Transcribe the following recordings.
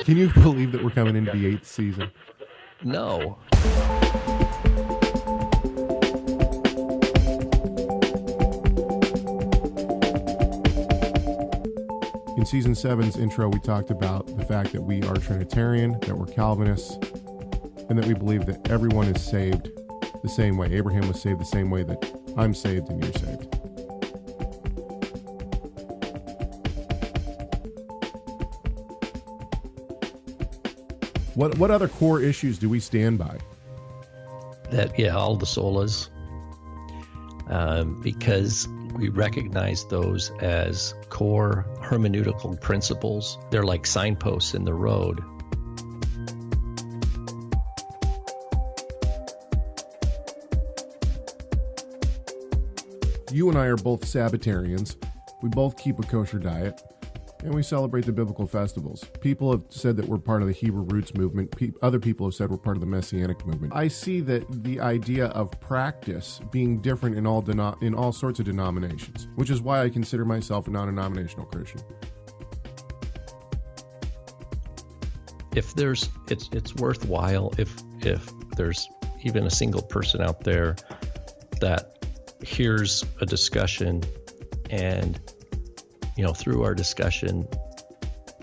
Can you believe that we're coming into the 8th season? No. In season 7's intro, we talked about the fact that we are Trinitarian, that we're Calvinists, and that we believe that everyone is saved the same way. Abraham was saved the same way that I'm saved and you're saved. What other core issues do we stand by? All the solas, because we recognize those as core hermeneutical principles. They're like signposts in the road. You and I are both Sabbatarians. We both keep a kosher diet, and we celebrate the biblical festivals. People have said that we're part of the Hebrew roots movement. Other people have said we're part of the Messianic movement. I see that the idea of practice being different in all sorts of denominations, which is why I consider myself a non-denominational Christian. If it's worthwhile if there's even a single person out there that hears a discussion and through our discussion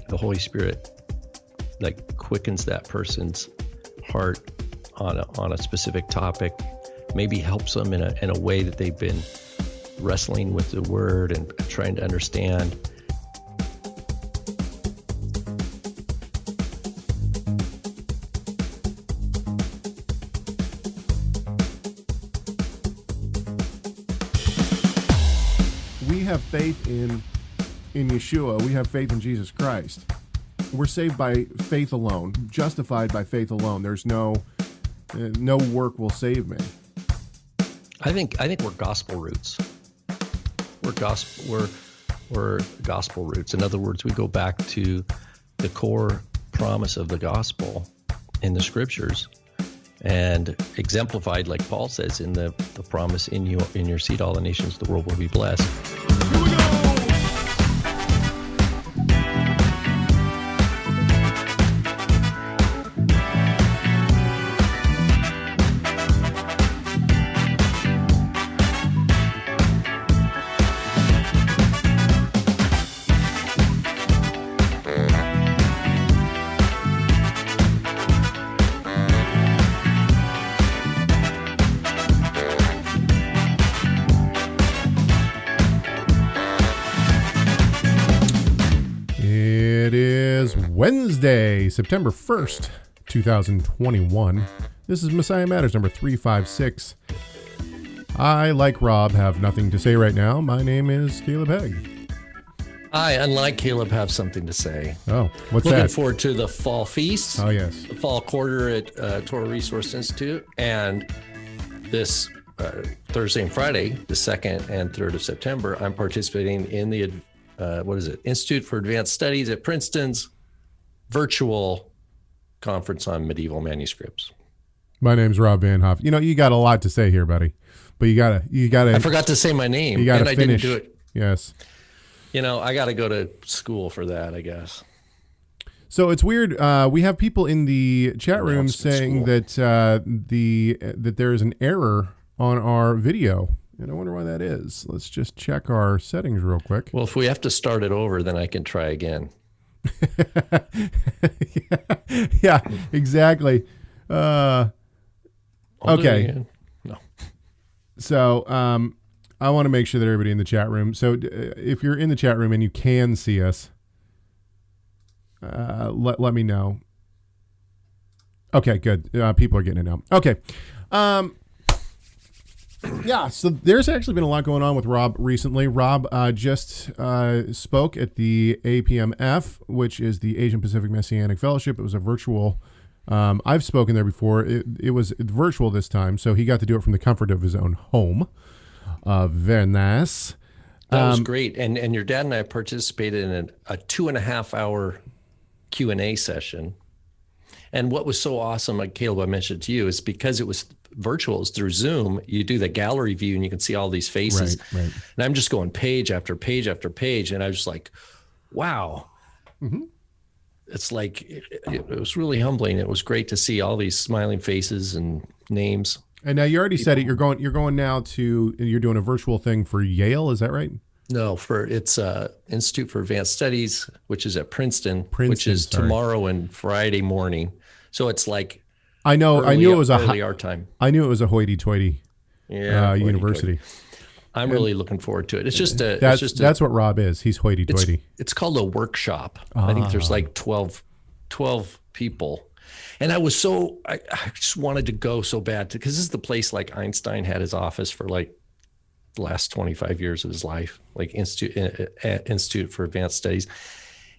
the Holy Spirit quickens that person's heart on a specific topic, maybe helps them in a way that they've been wrestling with the word and trying to understand. We have faith in Yeshua. We have faith in Jesus Christ. We're saved by faith alone, justified by faith alone. There's no work will save me. I think we're gospel roots. We're gospel roots. In other words, we go back to the core promise of the gospel in the scriptures, and exemplified, like Paul says, in the promise, in your seed all the nations of the world will be blessed. Here we go. Wednesday, September 1st, 2021. This is Messiah Matters number 356. I, like Rob, have nothing to say right now. My name is Caleb Hegg. I, unlike Caleb, have something to say. Oh, what's Looking that? Looking forward to the fall feast. Oh, yes. The fall quarter at TorahResource Institute. And this Thursday and Friday, the 2nd and 3rd of September, I'm participating in the, Institute for Advanced Studies at Princeton's virtual conference on medieval manuscripts. My name's Rob Van Hoff. You got a lot to say here, buddy, but you gotta. I forgot to say my name. You gotta and finish. I didn't do it. Yes. I got to go to school for that, I guess. So it's weird. We have people in the chat room saying that that there is an error on our video, and I wonder why that is. Let's just check our settings real quick. Well, if we have to start it over, then I can try again. yeah, exactly. Okay. No. So I want to make sure that everybody in the chat room. So if you're in the chat room and you can see us, let me know. Okay, good. People are getting it now. Okay. Yeah, so there's actually been a lot going on with Rob recently. Rob just spoke at the APMF, which is the Asian Pacific Messianic Fellowship. It was a virtual. I've spoken there before. It was virtual this time, so he got to do it from the comfort of his own home. Very nice. That was great. And your dad and I participated in a 2.5-hour Q&A session. And what was so awesome, like Caleb, I mentioned to you, is because it was virtual is through Zoom. You do the gallery view and you can see all these faces. Right. And I'm just going page after page after page. And I was just like, wow. Mm-hmm. It's like, it was really humbling. It was great to see all these smiling faces and names. And now you already said it. You're going now you're doing a virtual thing for Yale. Is that right? No, it's Institute for Advanced Studies, which is at Princeton, which is tomorrow and Friday morning. So it's like, I knew it was early our time. I knew it was a hoity-toity university. I'm really looking forward to it. It's just that's what Rob is. He's hoity-toity. It's called a workshop. I think there's like 12 people. And I just wanted to go so bad because this is the place like Einstein had his office for like the last 25 years of his life, like Institute for Advanced Studies.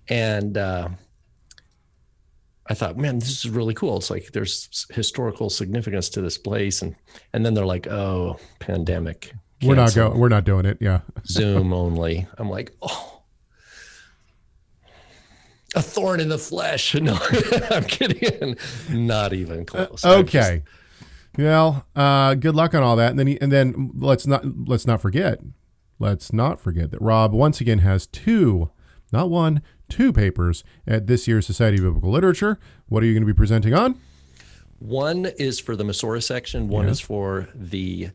And I thought, man, this is really cool. It's like there's historical significance to this place. And then they're like, oh, pandemic. Cancel. We're not doing it. Yeah. Zoom only. I'm like, oh. A thorn in the flesh. No, I'm kidding. Not even close. Okay. Well, good luck on all that. And then let's not forget that Rob once again has two papers at this year's Society of Biblical Literature. What are you going to be presenting on? One is for the Masorah section. One is for the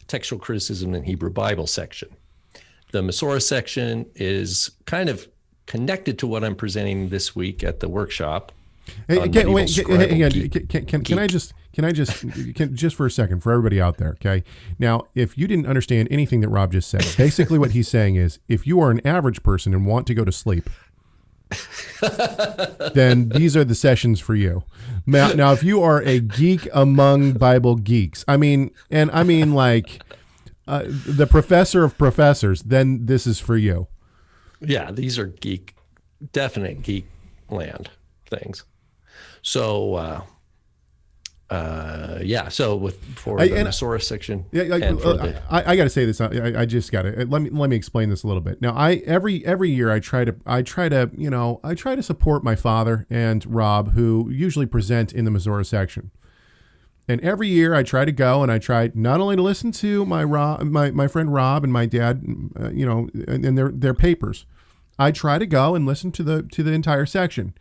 textual criticism in Hebrew Bible section. The Masorah section is kind of connected to what I'm presenting this week at the workshop. Can I just for a second for everybody out there, okay? Now, if you didn't understand anything that Rob just said, basically what he's saying is if you are an average person and want to go to sleep, then these are the sessions for you. Now, if you are a geek among Bible geeks, I mean like the professor of professors, then this is for you. Yeah, these are definite geek land things. So, so for the Masorah section. I got to say this. I just got to let me explain this a little bit. Now, every year I try to support my father and Rob, who usually present in the Masorah section. And every year I try to go and I try not only to listen to my friend Rob and my dad, and their papers. I try to go and listen to the entire section.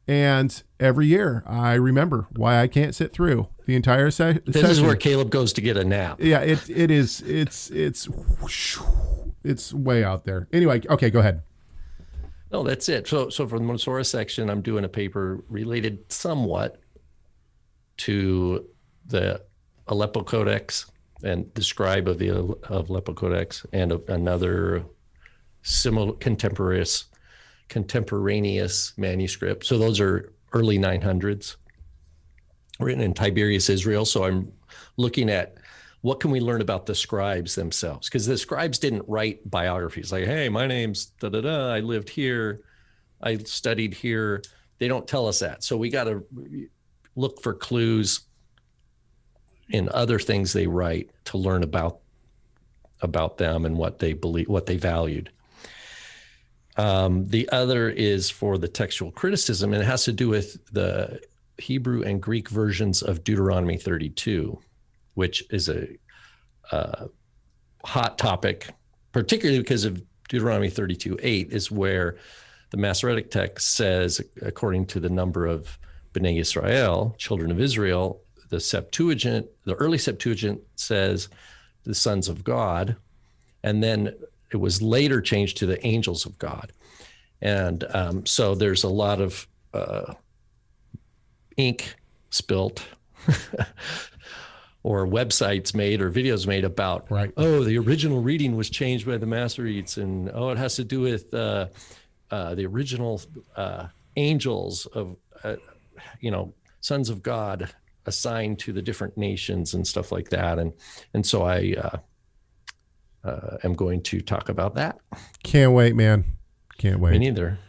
And every year I remember why I can't sit through the entire section. This is where Caleb goes to get a nap. Yeah, it's way out there. Anyway, okay, go ahead. No, that's it. So for the Masorah section, I'm doing a paper related somewhat to the Aleppo Codex and the scribe of the Aleppo Codex and another similar contemporaneous manuscript. So those are early 900s, written in Tiberias, Israel. So I'm looking at what can we learn about the scribes themselves, because the scribes didn't write biographies like, hey, my name's da-da-da, I lived here, I studied here. They don't tell us that. So we got to look for clues in other things they write to learn about them and what they believe, what they valued. The other is for the textual criticism, and it has to do with the Hebrew and Greek versions of Deuteronomy 32, which is a hot topic, particularly because of Deuteronomy 32:8 is where the Masoretic text says, according to the number of Bnei Israel, children of Israel, the early Septuagint says the sons of God, and then it was later changed to the angels of God. And so there's a lot of ink spilt or websites made or videos made about, right. Oh, the original reading was changed by the Masoretes, and it has to do with the original angels of, sons of God assigned to the different nations and stuff like that. And so I am going to talk about that. Can't wait, man. Can't wait. Me neither.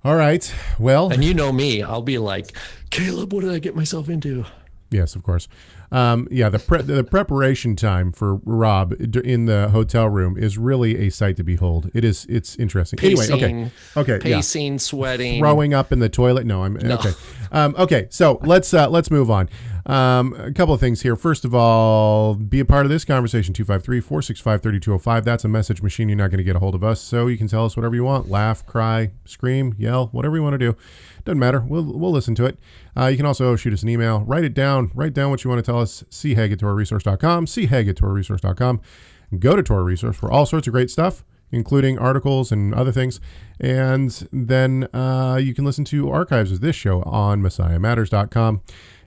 All right. Well, and you know me, I'll be like, Caleb, what did I get myself into? Yes, of course. The preparation time for Rob in the hotel room is really a sight to behold. It's interesting. Pacing, okay. Pacing, sweating, throwing up in the toilet. No. Okay. So let's move on. A couple of things here. First of all, be a part of this conversation, 253-465-3205. That's a message machine. You're not going to get a hold of us, so you can tell us whatever you want. Laugh, cry, scream, yell, whatever you want to do. Doesn't matter. We'll listen to it. You can also shoot us an email. Write it down. Write down what you want to tell us. chegg@TorahResource.com. chegg@TorahResource.com. Go to TorahResource for all sorts of great stuff, including articles and other things. And then you can listen to archives of this show on MessiahMatters.com.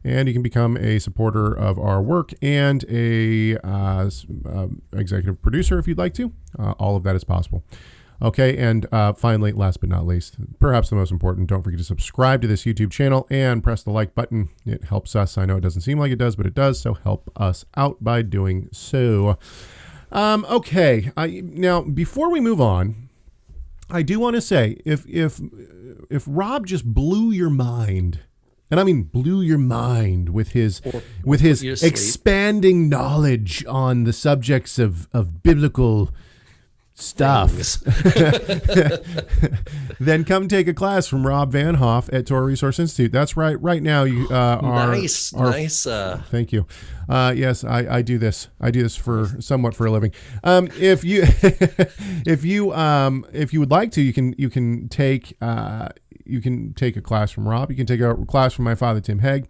And you can become a supporter of our work and a executive producer if you'd like to. All of that is possible. Okay, and finally, last but not least, perhaps the most important, don't forget to subscribe to this YouTube channel and press the like button. It helps us. I know it doesn't seem like it does, but it does, so help us out by doing so. Okay, now, before we move on, I do want to say, if Rob just blew your mind, and I mean blew your mind with his expanding knowledge on the subjects of biblical stuff, then come take a class from Rob Van Hoff at Torah Resource Institute. That's right. Right now, you nice. Thank you. Yes, I do this. I do this somewhat for a living. If you would like to, you can take a class from Rob. You can take a class from my father, Tim Haig.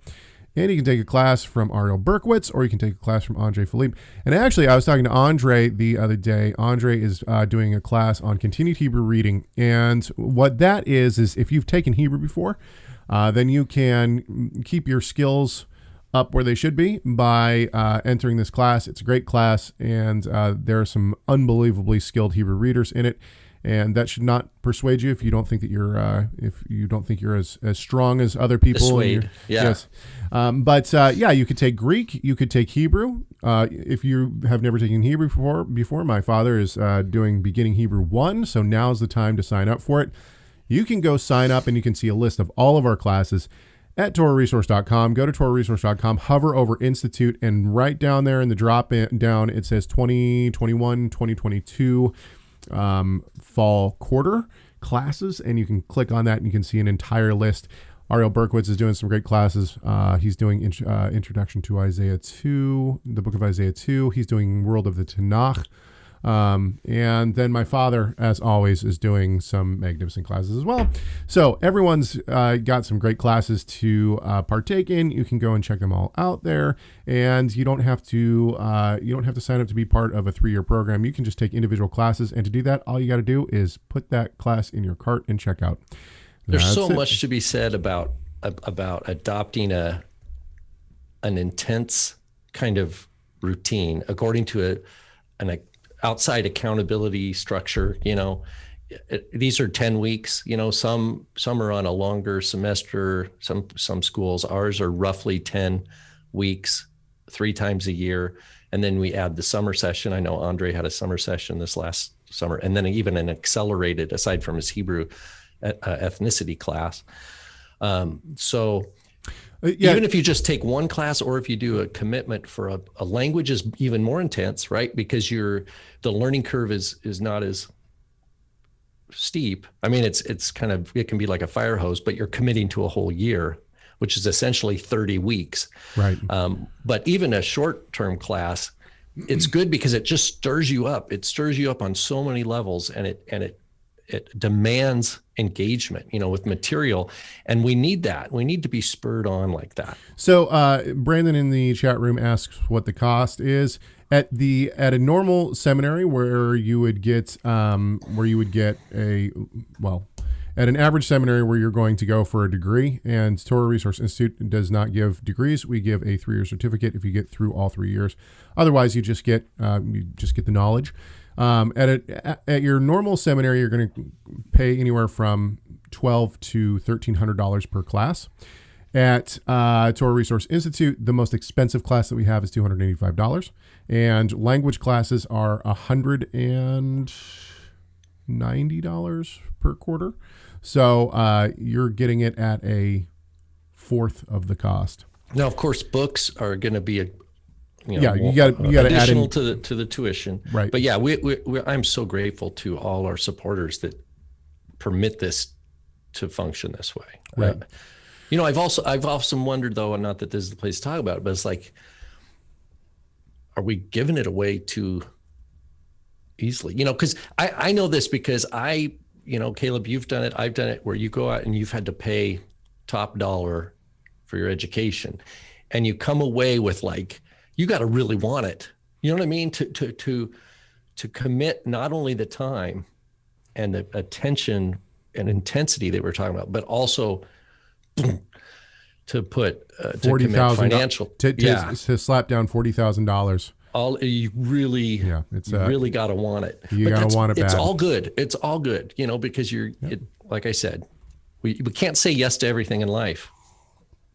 And you can take a class from Ariel Berkowitz, or you can take a class from Andre Philippe. And actually, I was talking to Andre the other day. Andre is doing a class on continued Hebrew reading. And what that is if you've taken Hebrew before, then you can keep your skills up where they should be by entering this class. It's a great class, and there are some unbelievably skilled Hebrew readers in it. And that should not persuade you if you don't think that you're as strong as other people. Persuade, yeah. Yes. You could take Greek, you could take Hebrew. If you have never taken Hebrew before, my father is doing beginning Hebrew 1, so now's the time to sign up for it. You can go sign up, and you can see a list of all of our classes at TorahResource.com. Go to TorahResource.com, hover over Institute, and right down there in the drop down, it says 2021, 2022 fall quarter classes, and you can click on that and you can see an entire list. Ariel Berkowitz is doing some great classes. He's doing Introduction to Isaiah 2, the book of Isaiah 2. He's doing World of the Tanakh. And then my father, as always, is doing some magnificent classes as well. So everyone's got some great classes to partake in. You can go and check them all out there, and you don't have to sign up to be part of a 3-year program. You can just take individual classes, and to do that, all you got to do is put that class in your cart and check out. There's so much to be said about adopting an intense kind of routine according to an outside accountability structure. These are 10 weeks, some are on a longer semester, some schools. Ours are roughly 10 weeks, 3 times a year. And then we add the summer session. I know Andre had a summer session this last summer, and then even an accelerated, aside from his Hebrew ethnicity class. Even if you just take one class, or if you do a commitment for a language, is even more intense, right? Because the learning curve is not as steep. I mean, it can be like a fire hose, but you're committing to a whole year, which is essentially 30 weeks. Right. But even a short-term class, it's good because it just stirs you up. It stirs you up on so many levels, and it demands engagement, with material. And we need that. We need to be spurred on like that. So Brandon in the chat room asks what the cost is at a normal seminary where you would get at an average seminary where you're going to go for a degree, and Torah Resource Institute does not give degrees. We give a 3-year certificate if you get through all 3 years. Otherwise, you just get the knowledge. At your normal seminary, you're going to pay anywhere from $1,200 to $1,300 per class. At Torah Resource Institute, the most expensive class that we have is $285, and language classes are $190 per quarter. So you're getting it at a fourth of the cost. Now, of course, books are going to be you got to add in to the tuition, right? But yeah, I'm so grateful to all our supporters that permit this to function this way. Right. You know, I've often wondered, though, and not that this is the place to talk about it, but it's like, are we giving it away too easily? You know, because I know this because Caleb, you've done it, I've done it, where you go out and you've had to pay top dollar for your education, and you come away with like, you got to really want it. You know what I mean? To commit not only the time and the attention and intensity that we're talking about, but also to put to commit financial to slap down $40,000. You really got to want it. You got to want it bad. It's all good. It's all good, because like I said, we can't say yes to everything in life.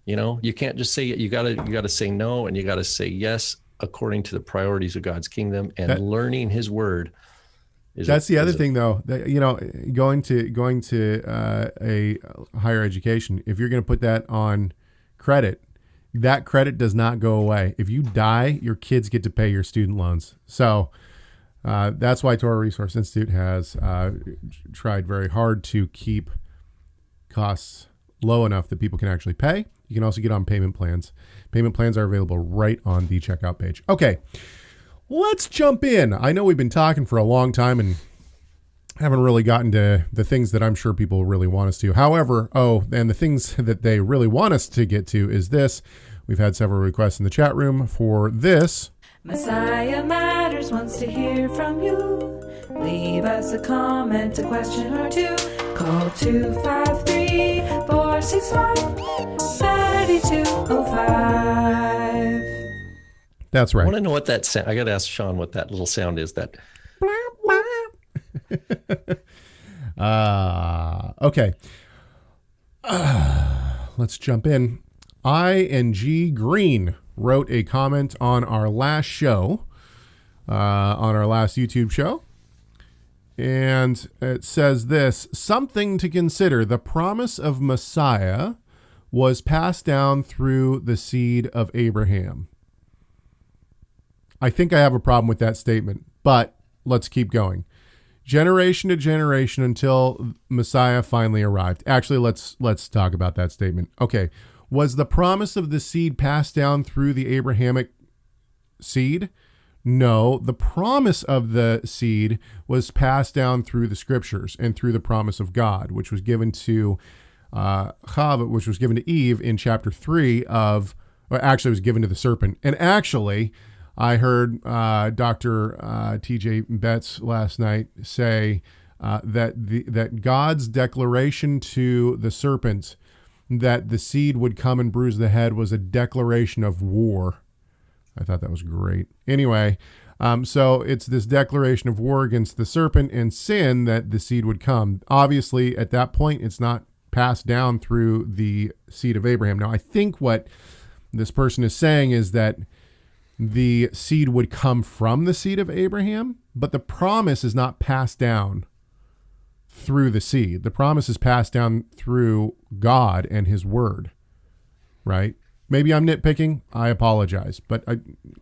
You can't just say it. You got to say no, and you got to say yes according to the priorities of God's kingdom and learning His word. That's the other thing, though. That, going to a higher education, if you're going to put that on credit, that credit does not go away. If you die, your kids get to pay your student loans. So that's why TorahResource Institute has tried very hard to keep costs low enough that people can actually pay. You can also get on payment plans. Payment plans are available right on the checkout page. Okay, let's jump in. I know we've been talking for a long time and haven't really gotten to the things that I'm sure people really want us to. However, and the things that they really want us to get to is this. We've had several requests in the chat room for this. Messiah Matters wants to hear from you. Leave us a comment, a question or two. Call 253-465-3205. That's right. I want to know what that sound. I got to ask Sean what that little sound is. That. Okay. Let's jump in. ING Green wrote a comment on our last show, on our last YouTube show. And it says this: something to consider. The promise of Messiah was passed down through the seed of Abraham. I think I have a problem with that statement, but let's keep going. Generation to generation until Messiah finally arrived. Actually, let's talk about that statement. Okay. Was the promise of the seed passed down through the Abrahamic seed? No, the promise of the seed was passed down through the scriptures and through the promise of God, which was given to Chava, which was given to Eve in chapter 3 it was given to the serpent. And actually, I heard Dr. T.J. Betts last night say that God's declaration to the serpent that the seed would come and bruise the head was a declaration of war. I thought that was great. Anyway, so it's this declaration of war against the serpent and sin that the seed would come. Obviously, at that point, it's not passed down through the seed of Abraham. Now, I think what this person is saying is that the seed would come from the seed of Abraham, but the promise is not passed down through the seed. The promise is passed down through God and His word, right? Maybe I'm nitpicking. I apologize. But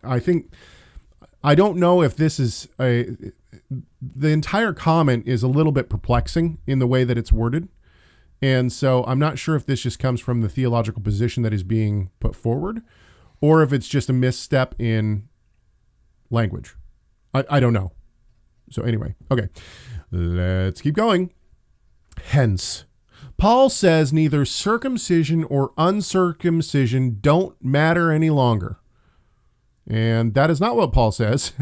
I think, I don't know if this is the entire comment is a little bit perplexing in the way that it's worded. And so I'm not sure if this just comes from the theological position that is being put forward, or if it's just a misstep in language. I don't know. So anyway, okay, let's keep going. Hence, Paul says neither circumcision or uncircumcision don't matter any longer. And that is not what Paul says.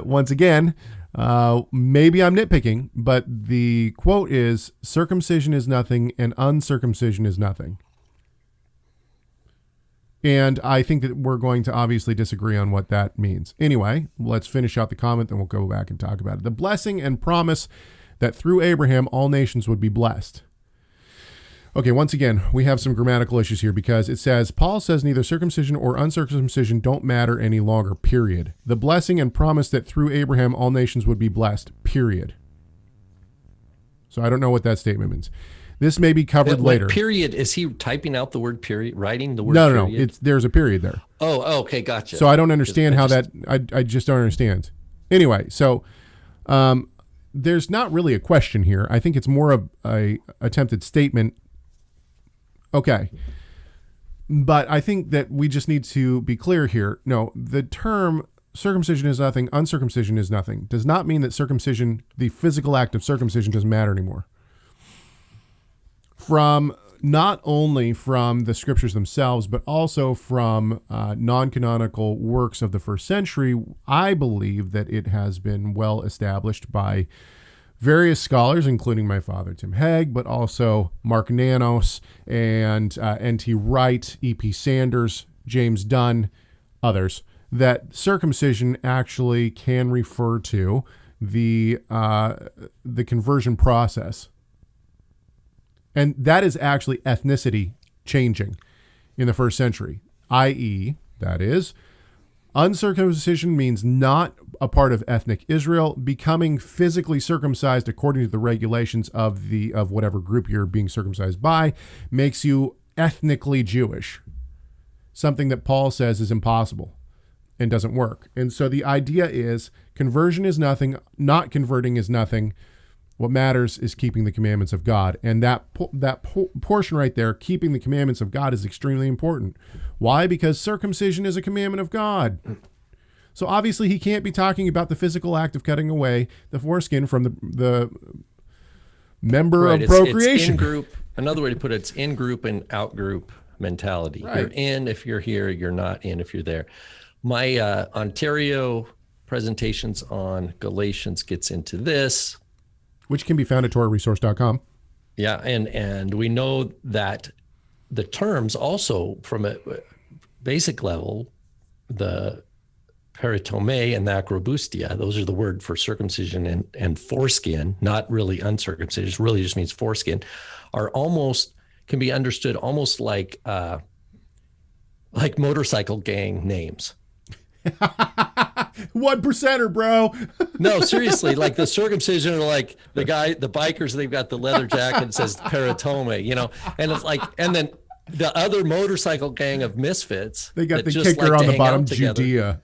Once again, maybe I'm nitpicking, but the quote is, circumcision is nothing and uncircumcision is nothing. And I think that we're going to obviously disagree on what that means. Anyway, let's finish out the comment, then we'll go back and talk about it. The blessing and promise that through Abraham, all nations would be blessed. Okay, once again, we have some grammatical issues here because it says, Paul says neither circumcision or uncircumcision don't matter any longer, period. The blessing and promise that through Abraham, all nations would be blessed, period. So I don't know what that statement means. This may be covered later. Period. Is he typing out the word period, writing the word period? No. There's a period there. Oh, okay. Gotcha. So I don't understand how that, I just don't understand. Anyway, so there's not really a question here. I think it's more of a attempted statement. Okay. But I think that we just need to be clear here. No, the term circumcision is nothing, uncircumcision is nothing, does not mean that circumcision, the physical act of circumcision, doesn't matter anymore. Not only from the scriptures themselves, but also from non-canonical works of the first century, I believe that it has been well established by various scholars, including my father, Tim Hegg, but also Mark Nanos and N.T. Wright, E.P. Sanders, James Dunn, others, that circumcision actually can refer to the conversion process. And that is actually ethnicity changing in the first century, i.e., that is, uncircumcision means not a part of ethnic Israel. Becoming physically circumcised according to the regulations of whatever group you're being circumcised by makes you ethnically Jewish. Something that Paul says is impossible and doesn't work. And so the idea is conversion is nothing, not converting is nothing. What matters is keeping the commandments of God. And that portion right there, keeping the commandments of God, is extremely important. Why? Because circumcision is a commandment of God. So obviously he can't be talking about the physical act of cutting away the foreskin from the member of procreation. It's in-group. Another way to put it, it's in-group and out-group mentality. Right. You're in if you're here, you're not in if you're there. My Ontario presentations on Galatians gets into this. Which can be found at TorahResource.com. Yeah, and we know that the terms also from a basic level, the peritome and the acrobustia, those are the word for circumcision and foreskin, not really uncircumcision, really just means foreskin, can be understood almost like motorcycle gang names. 1%er, bro. No, seriously, like the circumcision are like the bikers, they've got the leather jacket that says peritome, and it's like, and then the other motorcycle gang of misfits. They got the kicker on the bottom, Judea.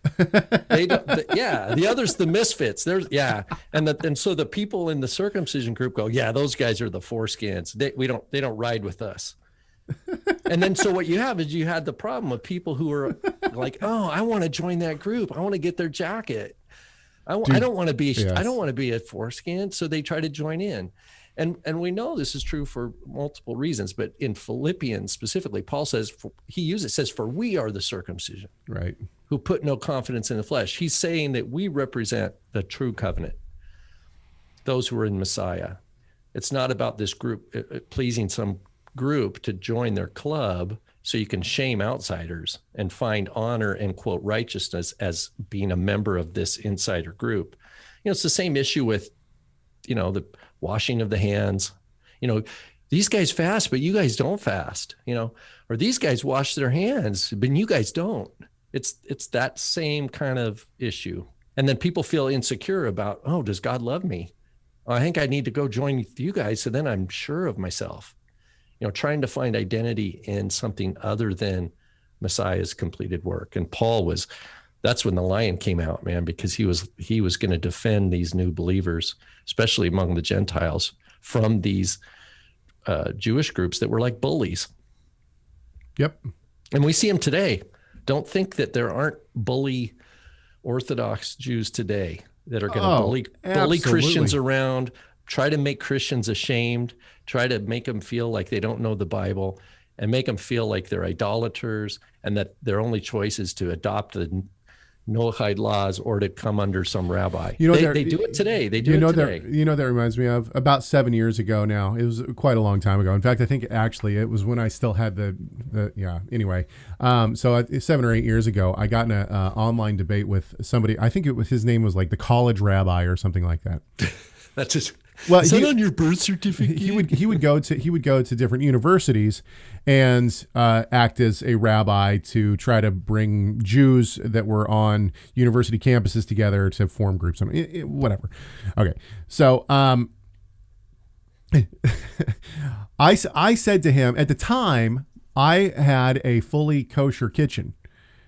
The others, the misfits. And so the people in the circumcision group go, yeah, those guys are the foreskins. They don't ride with us. And then so what you have is you had the problem of people who are like, oh, I want to join that group. I want to get their jacket. I don't want to be a foreskin. So they try to join in. And we know this is true for multiple reasons, but in Philippians specifically, Paul says, says, for we are the circumcision, right, who put no confidence in the flesh. He's saying that we represent the true covenant, those who are in Messiah. It's not about this group pleasing some group to join their club so you can shame outsiders and find honor and quote righteousness as being a member of this insider group. It's the same issue with, the washing of the hands. These guys fast, but you guys don't fast, or these guys wash their hands, but you guys don't. It's that same kind of issue. And then people feel insecure about, oh, does God love me? I think I need to go join with you guys. So then I'm sure of myself. Trying to find identity in something other than Messiah's completed work. And that's when the lion came out, man, because he was going to defend these new believers, especially among the Gentiles, from these Jewish groups that were like bullies. Yep. And we see them today. Don't think that there aren't bully Orthodox Jews today that are going to bully Christians around, try to make Christians ashamed, try to make them feel like they don't know the Bible, and make them feel like they're idolaters and that their only choice is to adopt the Noahide laws or to come under some rabbi. They do it today. They do it today. That reminds me of about 7 years ago now. It was quite a long time ago. In fact, I think actually it was when I still had anyway. So 7 or 8 years ago, I got in an online debate with somebody. I think his name was like the college rabbi or something like that. That's just... Well, is that on your birth certificate? He would go to different universities and act as a rabbi to try to bring Jews that were on university campuses together to form groups. Whatever. Okay, so I said to him at the time, I had a fully kosher kitchen,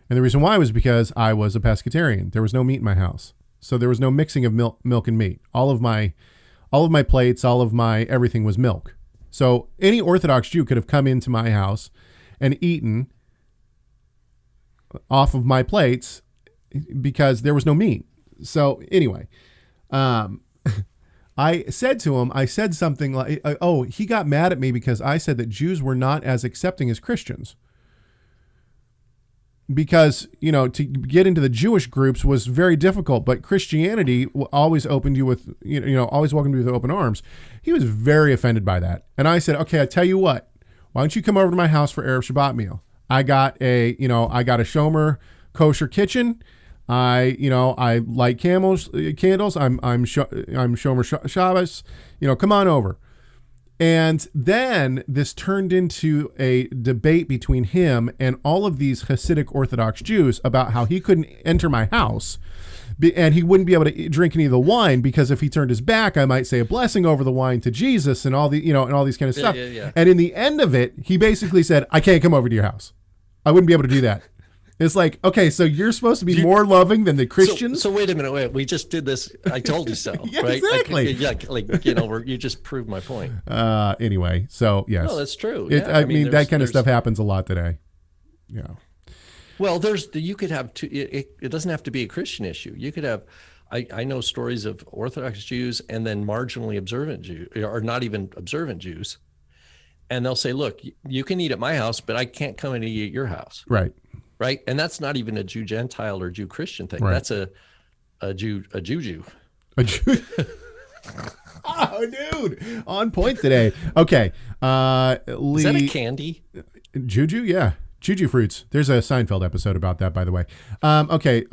and the reason why was because I was a pescatarian. There was no meat in my house, so there was no mixing of milk and meat. All of my plates, all of my everything was milk. So any Orthodox Jew could have come into my house and eaten off of my plates because there was no meat. So anyway, I said to him, I said something like, oh, he got mad at me because I said that Jews were not as accepting as Christians. Because, you know, to get into the Jewish groups was very difficult, but Christianity always opened you with, you know, always welcomed you with open arms. He was very offended by that. And I said, okay, I tell you what, why don't you come over to my house for Arab Shabbat meal? I got a Shomer kosher kitchen. I light candles. I'm Shomer Shabbos. You know, come on over. And then this turned into a debate between him and all of these Hasidic Orthodox Jews about how he couldn't enter my house and he wouldn't be able to drink any of the wine because if he turned his back, I might say a blessing over the wine to Jesus and all the, you know, and all these kind of stuff. Yeah. And in the end of it, he basically said, I can't come over to your house. I wouldn't be able to do that. It's like, okay, so you're supposed to be more loving than the Christians? So wait a minute. We just did this. I told you so. Yeah, right? exactly. You just proved my point. Anyway, so yes. No, that's true. I mean that kind of stuff happens a lot today. Yeah. Well, you could have two. It doesn't have to be a Christian issue. You could have. I know stories of Orthodox Jews and then marginally observant Jews, or not even observant Jews, and they'll say, "Look, you can eat at my house, but I can't come and eat at your house." Right. Right, and that's not even a Jew Gentile or Jew Christian thing. Right. That's a Jew. A Jew. Oh, dude, on point today. Okay, Lee. Is that a candy? Juju, yeah. Juju fruits. There's a Seinfeld episode about that, by the way. Okay,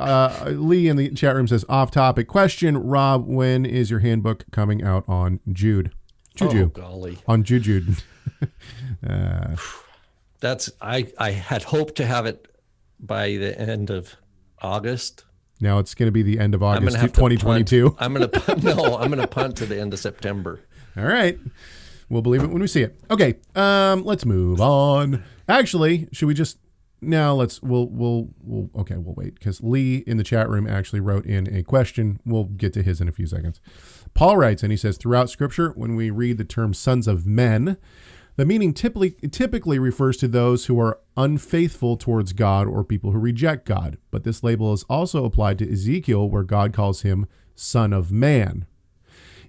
Lee in the chat room says, off topic question. Rob, when is your handbook coming out on Jude? Juju. Oh, golly. On Jude. I had hoped to have it by the end of August. Now it's going to be the end of August 2022. I'm going to punt to the end of September. All right. We'll believe it when we see it. Okay. Let's move on. Actually, should we just we'll wait because Lee in the chat room actually wrote in a question. We'll get to his in a few seconds. Paul writes, and he says, throughout Scripture, when we read the term sons of men, the meaning typically refers to those who are unfaithful towards God or people who reject God. But this label is also applied to Ezekiel, where God calls him son of man.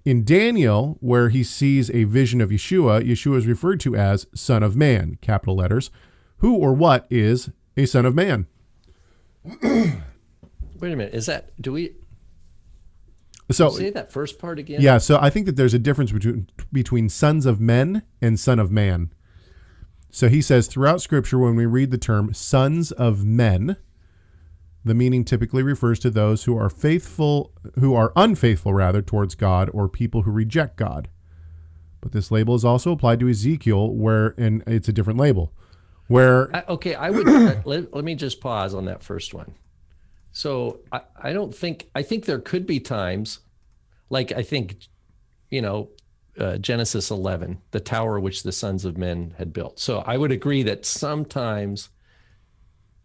In Daniel, where he sees a vision of Yeshua is referred to as son of man, capital letters. Who or what is a son of man? Wait a minute. Say that first part again? Yeah, so I think that there's a difference between sons of men and son of man. So he says, throughout Scripture, when we read the term sons of men, the meaning typically refers to those who are unfaithful towards God or people who reject God. But this label is also applied to Ezekiel, and it's a different label. I would let me just pause on that first one. So I think there could be times, like I think, Genesis 11, the tower which the sons of men had built. So I would agree that sometimes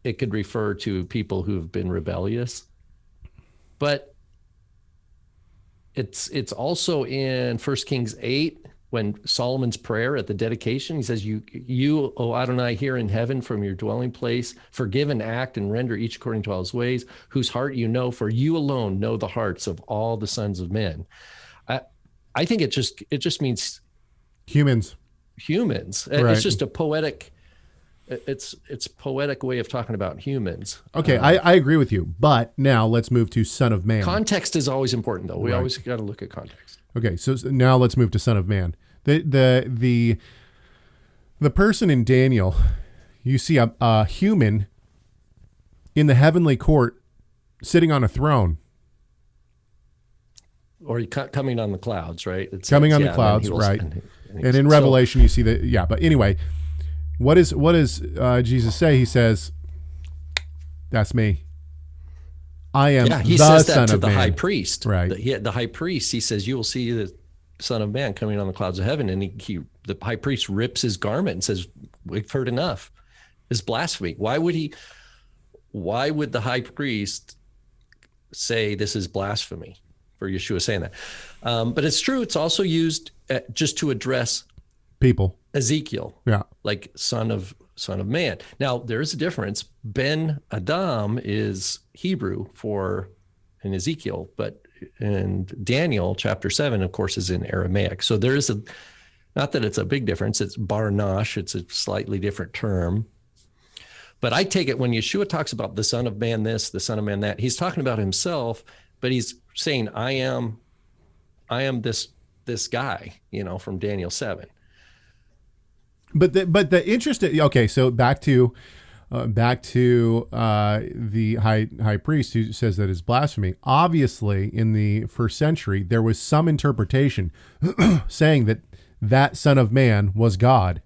it could refer to people who've been rebellious, but it's also in 1 Kings 8, when Solomon's prayer at the dedication, he says, you, O Adonai, hear in heaven from your dwelling place, forgive and act and render each according to all his ways, whose heart you know, for you alone know the hearts of all the sons of men. I think it just means humans. Right. It's just a poetic, it's poetic way of talking about humans. Okay, I agree with you, but now let's move to son of man. Context is always important, though. We always got to look at context. Okay, so now let's move to son of man. The person in Daniel, you see a human in the heavenly court sitting on a throne. Or coming on the clouds, right? Coming on the clouds, right. And in Revelation, you see that, yeah. But anyway, what does Jesus say? He says, that's me. I am he the says that son to of the man. high priest. Right. The high priest, he says, you will see the Son of Man coming on the clouds of heaven. And the high priest rips his garment and says, we've heard enough. It's blasphemy. Why would the high priest say this is blasphemy for Yeshua saying that? But it's true. It's also used just to address People. Ezekiel. Yeah. Like son of man. Now there's a difference. Ben Adam is Hebrew for in Ezekiel, but in Daniel chapter 7, of course, is in Aramaic. So there is not that it's a big difference. It's Barnash. It's a slightly different term. But I take it when Yeshua talks about the Son of Man this, the Son of Man that, he's talking about himself, but he's saying, I am this guy, from Daniel 7. But the interesting. Okay, so back to the high priest who says that is blasphemy. Obviously, in the first century, there was some interpretation saying that Son of Man was God.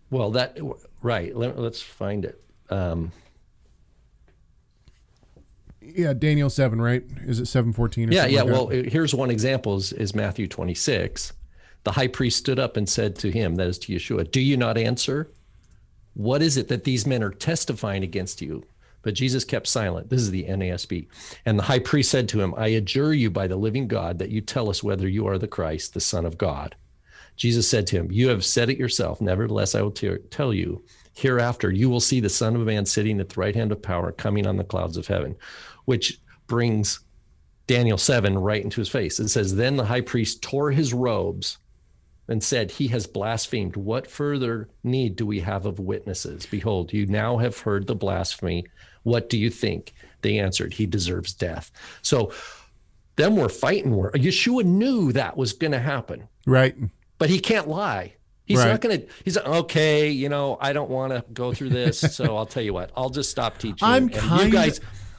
Well, right. Let's find it. Yeah, Daniel 7, right? Is it 7:14? Yeah. Well, here's one example is Matthew 26. The high priest stood up and said to him, that is to Yeshua, do you not answer? What is it that these men are testifying against you? But Jesus kept silent. This is the NASB. And the high priest said to him, I adjure you by the living God that you tell us whether you are the Christ, the Son of God. Jesus said to him, you have said it yourself. Nevertheless, I will tell you, hereafter you will see the Son of Man sitting at the right hand of power, coming on the clouds of heaven, which brings Daniel 7 right into his face. It says, then the high priest tore his robes and said, he has blasphemed. What further need do we have of witnesses? Behold, you now have heard the blasphemy. What do you think? They answered, he deserves death. So then we're fighting. Yeshua knew that was going to happen. Right. But he can't lie. He's not going to, he's like, okay, I don't want to go through this. So I'll tell you what, I'll just stop teaching.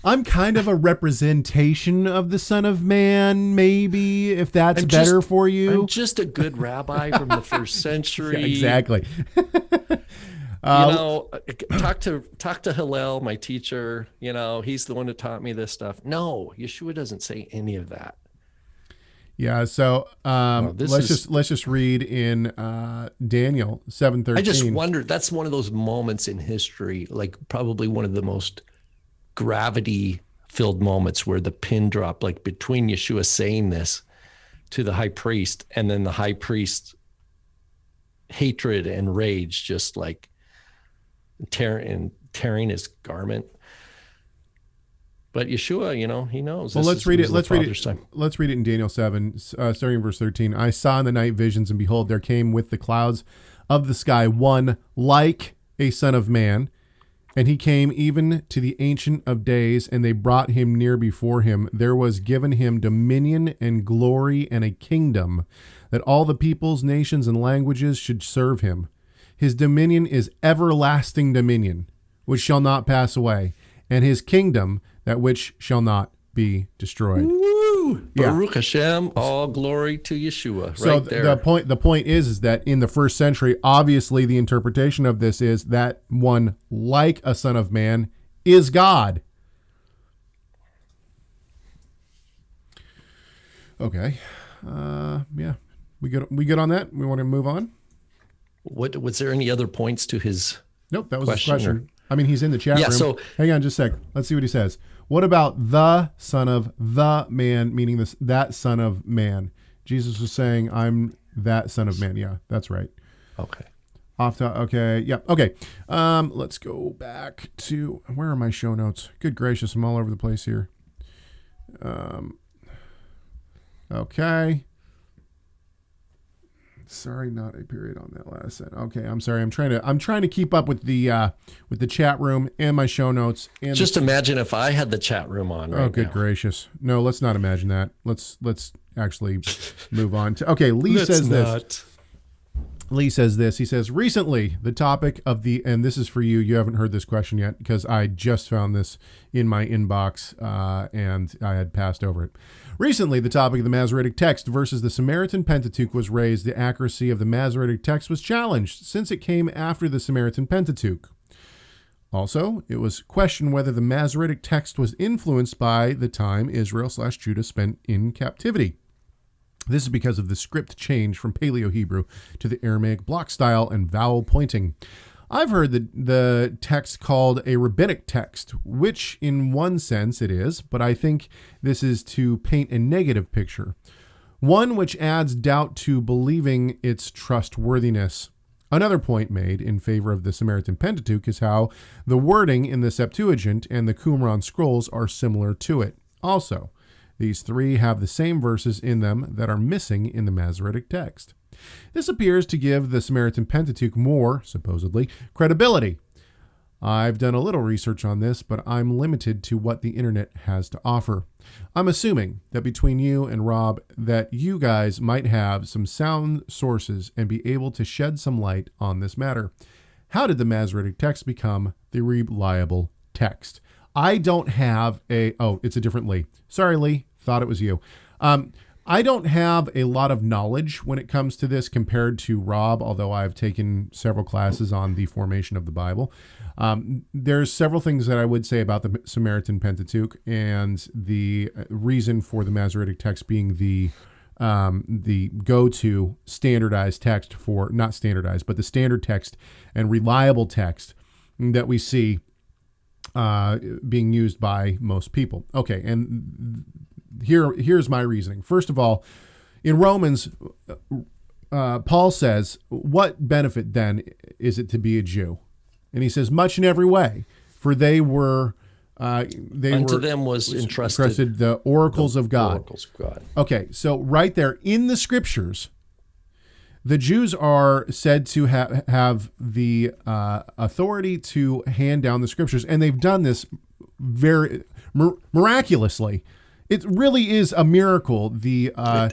I'm kind of a representation of the Son of Man, maybe, if that's better for you. I'm just a good rabbi from the first century. Yeah, exactly. Talk to Hillel, my teacher. He's the one who taught me this stuff. No, Yeshua doesn't say any of that. Yeah, so let's just read in Daniel 7:13. I just wondered, that's one of those moments in history, like probably one of the most gravity-filled moments where the pin dropped, like between Yeshua saying this to the high priest and then the high priest's hatred and rage just like tearing his garment. But Yeshua, he knows. Well, let's read it. Let's read it in Daniel 7, starting in verse 13. I saw in the night visions, and behold, there came with the clouds of the sky one like a son of man. And he came even to the Ancient of Days, and they brought him near before him. There was given him dominion and glory and a kingdom, that all the peoples, nations, and languages should serve him. His dominion is everlasting dominion, which shall not pass away, and his kingdom, that which shall not be destroyed. Woo! Baruch Hashem, all glory to Yeshua. So there. the point is that in the first century, obviously the interpretation of this is that one like a son of man is God. Okay. Yeah. We good on that? We want to move on? Was there any other points to his Nope, that was his question. I mean, he's in the chat room. So hang on just a sec. Let's see what he says. What about the Son of the Man, meaning that Son of Man? Jesus was saying, I'm that Son of Man. Yeah, that's right. Okay. Okay. Yeah. Okay. Let's go back to, where are my show notes? Good gracious, I'm all over the place here. Okay. Sorry, not a period on that last sentence. Okay, I'm sorry. I'm trying to keep up with the chat room and my show notes. And just imagine if I had the chat room on right now. Oh, good gracious. No, let's not imagine that. Let's actually move on to. Okay, Lee says this. Lee says this. He says, recently, the topic of and this is for you. You haven't heard this question yet because I just found this in my inbox and I had passed over it. Recently, the topic of the Masoretic text versus the Samaritan Pentateuch was raised. The accuracy of the Masoretic text was challenged since it came after the Samaritan Pentateuch. Also, it was questioned whether the Masoretic text was influenced by the time Israel/Judah spent in captivity. This is because of the script change from Paleo-Hebrew to the Aramaic block style and vowel pointing. I've heard the text called a rabbinic text, which in one sense it is, but I think this is to paint a negative picture. one which adds doubt to believing its trustworthiness. Another point made in favor of the Samaritan Pentateuch is how the wording in the Septuagint and the Qumran scrolls are similar to it. Also, these three have the same verses in them that are missing in the Masoretic text. This appears to give the Samaritan Pentateuch more, supposedly, credibility. I've done a little research on this, but I'm limited to what the internet has to offer. I'm assuming that between you and Rob, that you guys might have some sound sources and be able to shed some light on this matter. How did the Masoretic text become the reliable text? I don't have it's a different Lee. Sorry, Lee. Thought it was you. I don't have a lot of knowledge when it comes to this compared to Rob, although I've taken several classes on the formation of the Bible. There's several things that I would say about the Samaritan Pentateuch and the reason for the Masoretic text being the go-to standardized text for, not standardized, but the standard text and reliable text that we see being used by most people. Okay, and here's my reasoning. First of all, in Romans, Paul says, what benefit then is it to be a Jew? And he says, much in every way, for they were unto them was entrusted the oracles of God. Oracles of God. Okay, so right there in the scriptures, the Jews are said to have the authority to hand down the scriptures, and they've done this very miraculously. It really is a miracle.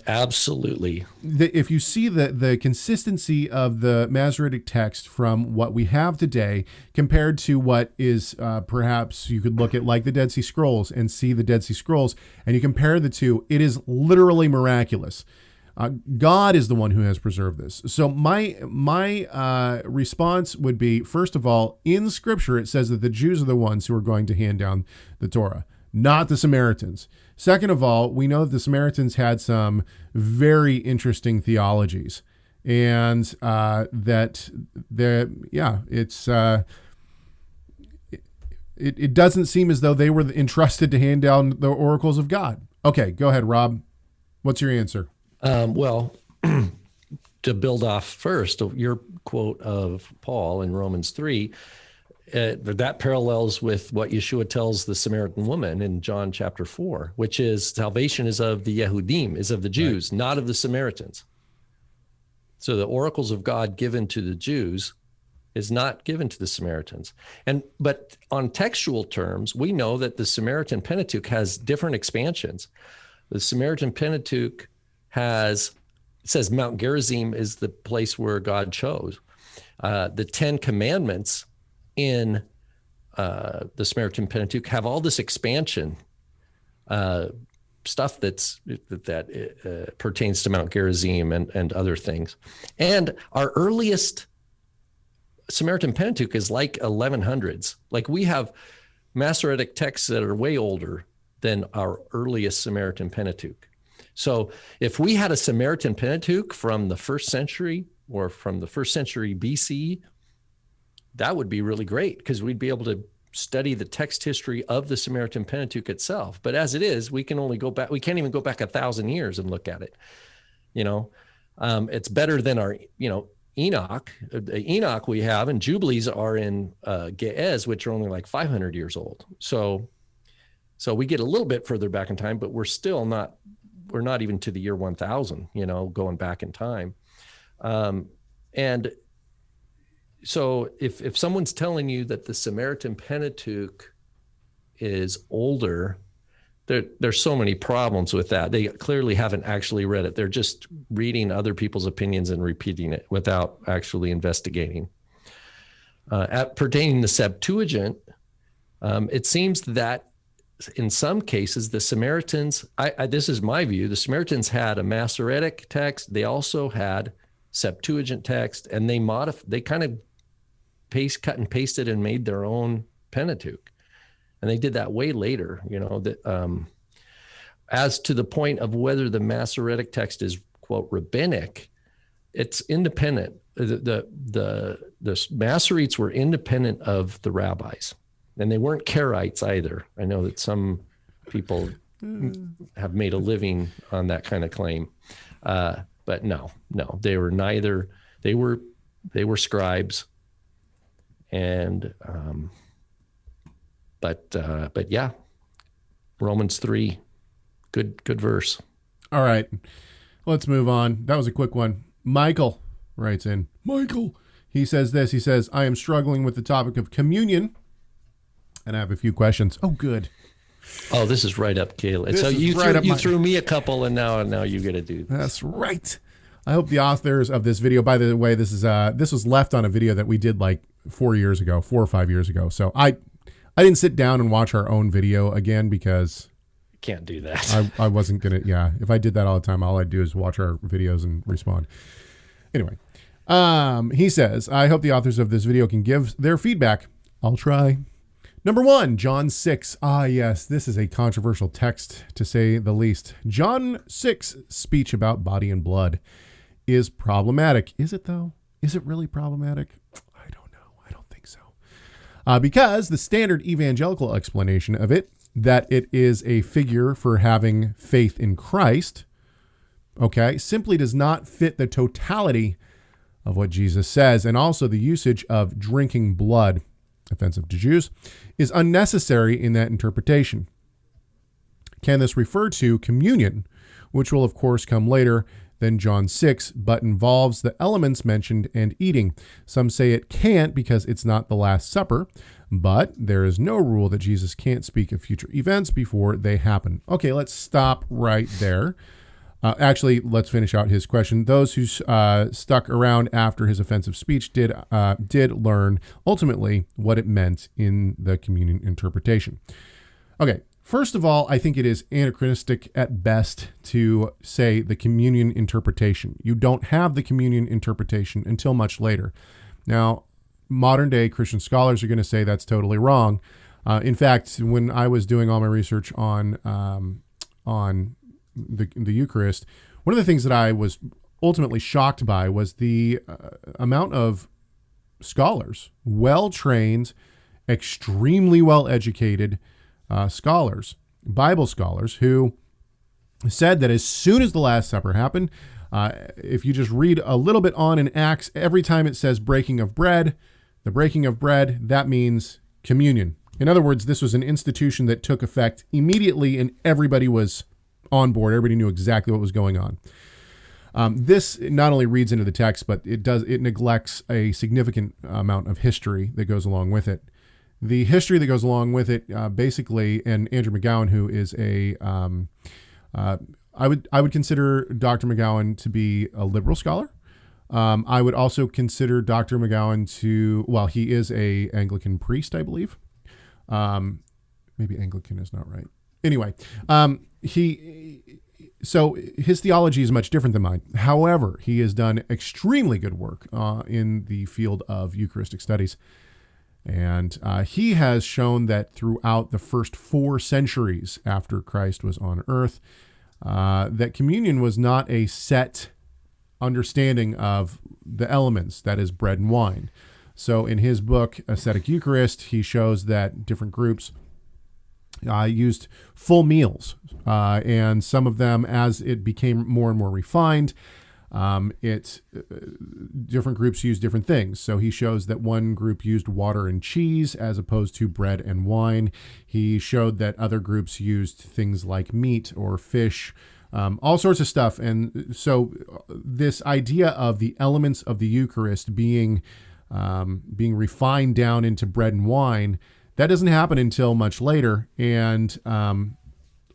Absolutely. If you see the consistency of the Masoretic text from what we have today compared to what is perhaps you could look at like the Dead Sea Scrolls and see the Dead Sea Scrolls, and you compare the two, it is literally miraculous. God is the one who has preserved this. So my response would be, first of all, in Scripture it says that the Jews are the ones who are going to hand down the Torah, not the Samaritans. Second of all, we know that the Samaritans had some very interesting theologies, and it doesn't seem as though they were entrusted to hand down the oracles of God. Okay, go ahead, Rob. What's your answer? Well, to build off first your quote of Paul in Romans 3, that parallels with what Yeshua tells the Samaritan woman in John chapter 4, which is salvation is of the Yehudim, is of the Jews, right, not of the Samaritans. So the oracles of God given to the Jews is not given to the Samaritans. But on textual terms, we know that the Samaritan Pentateuch has different expansions. The Samaritan Pentateuch it says Mount Gerizim is the place where God chose. The 10 Commandments in the Samaritan Pentateuch have all this expansion stuff that pertains to Mount Gerizim and other things. And our earliest Samaritan Pentateuch is like 1100s. Like we have Masoretic texts that are way older than our earliest Samaritan Pentateuch. So if we had a Samaritan Pentateuch from the 1st century or from the 1st century BC, that would be really great because we'd be able to study the text history of the Samaritan Pentateuch itself. But as it is, we can only go back. We can't even go back 1,000 years and look at it. It's better than our, Enoch. Enoch we have, and Jubilees are in Ge'ez, which are only like 500 years old. So we get a little bit further back in time, but we're still not. We're not even to the year 1000. Going back in time, and so if someone's telling you that the Samaritan Pentateuch is older, there's so many problems with that. They clearly haven't actually read it. They're just reading other people's opinions and repeating it without actually investigating. Pertaining to the Septuagint, it seems that in some cases, the Samaritans, this is my view, the Samaritans had a Masoretic text. They also had Septuagint text, and they kind of cut and pasted and made their own Pentateuch. And they did that way later, as to the point of whether the Masoretic text is, quote, rabbinic, it's independent. The Masoretes were independent of the rabbis, and they weren't Karaites either. I know that some people have made a living on that kind of claim. But no, they were neither. They were scribes, and but yeah, Romans 3, good verse. All right, let's move on. That was a quick one. Michael writes in. Michael, he says this. He says, I am struggling with the topic of communion, and I have a few questions. Oh, good. Oh, this is right up, Kellie. This So is you right up my- threw me a couple, and now you get to do this. That's right. I hope the authors of this video, by the way, this was left on a video that we did like 4 or 5 years ago. So I didn't sit down and watch our own video again because Can't do that. I wasn't going to, yeah. If I did that all the time, all I'd do is watch our videos and respond. Anyway, he says, I hope the authors of this video can give their feedback. I'll try. Number 1, John 6. Ah, yes, this is a controversial text, to say the least. John 6 speech about body and blood is problematic. Is it, though? Is it really problematic? I don't know. I don't think so. Because the standard evangelical explanation of it, that it is a figure for having faith in Christ, okay, simply does not fit the totality of what Jesus says. And also the usage of drinking blood, offensive to Jews, is unnecessary in that interpretation. Can this refer to communion, which will of course come later than John 6, but involves the elements mentioned and eating? Some say it can't because it's not the Last Supper, but there is no rule that Jesus can't speak of future events before they happen. Okay, let's stop right there. Actually, let's finish out his question. Those who stuck around after his offensive speech did learn ultimately what it meant in the communion interpretation. Okay, first of all, I think it is anachronistic at best to say the communion interpretation. You don't have the communion interpretation until much later. Now, modern day Christian scholars are going to say that's totally wrong. In fact, when I was doing all my research on the Eucharist, one of the things that I was ultimately shocked by was the amount of scholars, well-trained, extremely well-educated scholars, Bible scholars, who said that as soon as the Last Supper happened, if you just read a little bit on in Acts, every time it says breaking of bread, the breaking of bread, that means communion. In other words, this was an institution that took effect immediately and everybody was on board. Everybody knew exactly what was going on. This not only reads into the text, but it neglects a significant amount of history that goes along with it. The history that goes along with it, basically, and Andrew McGowan, who is I would consider Dr. McGowan to be a liberal scholar. I would also consider Dr. McGowan he is a Anglican priest, I believe. Maybe Anglican is not right. Anyway, so his theology is much different than mine. However, he has done extremely good work in the field of Eucharistic studies. And he has shown that throughout the first 4 centuries after Christ was on earth, that communion was not a set understanding of the elements, that is bread and wine. So in his book, Ascetic Eucharist, he shows that different groups used full meals, and some of them, as it became more and more refined, different groups used different things. So he shows that one group used water and cheese as opposed to bread and wine. He showed that other groups used things like meat or fish, all sorts of stuff. And so this idea of the elements of the Eucharist being refined down into bread and wine, that doesn't happen until much later. And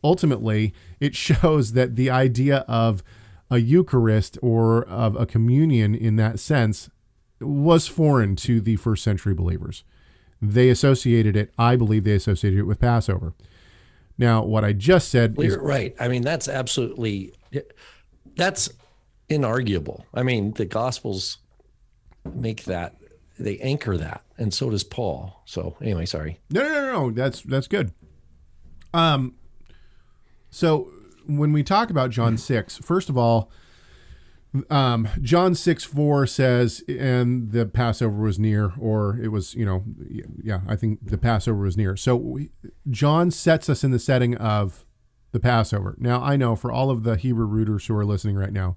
ultimately, it shows that the idea of a Eucharist or of a communion in that sense was foreign to the first century believers. They associated it, I believe they associated it with Passover. Now, what I just said is... You're right. I mean, that's inarguable. I mean, the Gospels make that, they anchor that, and so does Paul. So anyway, sorry. No. That's good. So when we talk about John 6, first of all, John 6:4 says, and the Passover was near, or it was, I think the Passover was near. So John sets us in the setting of the Passover. Now, I know for all of the Hebrew rooters who are listening right now,